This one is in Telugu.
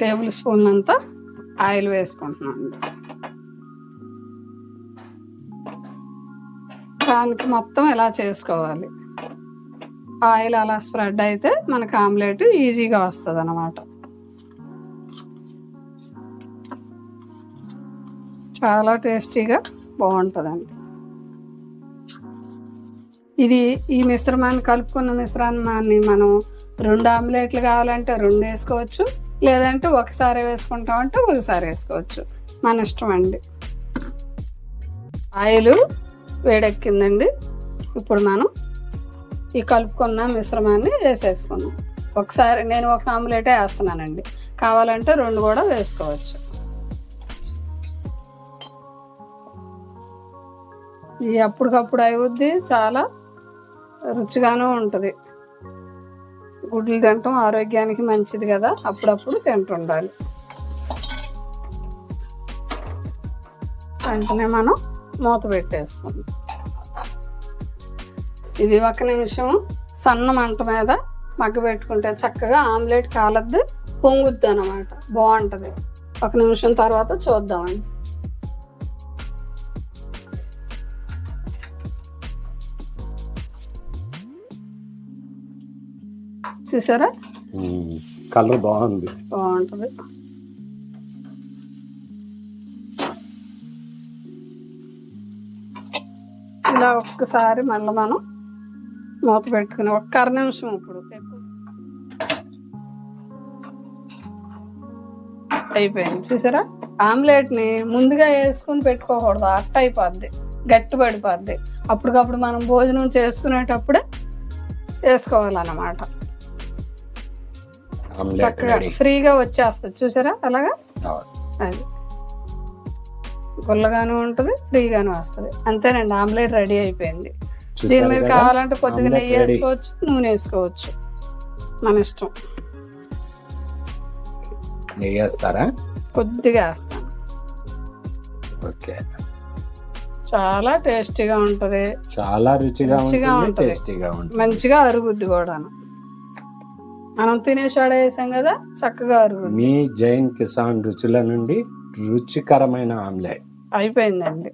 టేబుల్ స్పూన్ అంతా ఆయిల్ వేసుకుంటున్నాను. దానికి మొత్తం ఇలా చేసుకోవాలి. ఆయిల్ అలా స్ప్రెడ్ అయితే మనకు ఆమ్లెట్ ఈజీగా వస్తుంది అన్నమాట. చాలా టేస్టీగా బాగుంటుందండి. ఇది ఈ మిశ్రమాన్ని కలుపుకున్న మిశ్రమాన్ని మనం 2 ఆమ్లెట్లు కావాలంటే 2 వేసుకోవచ్చు, లేదంటే ఒకసారి వేసుకుంటామంటే ఒకసారి వేసుకోవచ్చు, మన ఇష్టం అండి. ఆయిల్ వేడెక్కిందండి. ఇప్పుడు మనం ఈ కలుపుకున్న మిశ్రమాన్ని వేసేసుకున్నాం. ఒకసారి నేను ఒక ఆమ్లెటే వేస్తున్నానండి, కావాలంటే 2 కూడా వేసుకోవచ్చు. ఇది అప్పటికప్పుడు అయిపోద్ది, చాలా రుచిగాను ఉంటుంది. గుడ్లు తినటం ఆరోగ్యానికి మంచిది కదా, అప్పుడప్పుడు తింటుండాలి. వెంటనే మనం మూత పెట్టేసుకుందాం. ఇది 1 నిమిషం సన్న మంట మీద మగ్గబెట్టుకుంటే చక్కగా ఆమ్లెట్ కాలద్దు, పొంగుద్ది అన్నమాట, బాగుంటుంది. 1 నిమిషం తర్వాత చూద్దామండి. చూసారా, కలర్ బాగుంది, బాగుంటుంది. ఇలా ఒక్కసారి మళ్ళీ మనం మూత పెట్టుకుని 1 నిమిషం ఇప్పుడు అయిపోయింది. చూసారా, ఆమ్లెట్ని ముందుగా వేసుకుని పెట్టుకోకూడదు, అట్ట అయిపోద్ది, గట్టి పడిపోద్ది. అప్పటికప్పుడు మనం భోజనం చేసుకునేటప్పుడే వేసుకోవాలన్నమాట. చక్కగా ఫ్రీగా వచ్చేస్తుంది. చూసారా, అలాగా అది గుల్లగాను ఉంటుంది, ఫ్రీగాను వస్తుంది. అంతేనండి, ఆమ్లెట్ రెడీ అయిపోయింది. దీని మీద కావాలంటే కొద్దిగా నెయ్యి వేసుకోవచ్చు, నూనె వేసుకోవచ్చు, మన ఇష్టం. నెయ్యి వేస్తారా? కొద్దిగా వేస్తాను. ఓకే, చాలా టేస్టీగా ఉంటుంది, చాలా రుచిగా ఉంటుంది, మంచిగా అరుగుద్ది కూడాను. మనం తినే సోడా వేసాం కదా, చక్కగా అరుగుద్ది. మీ జైన్ కిసాన్ రుచుల నుండి రుచికరమైన ఆమ్లెట్ అయిపోయిందండి.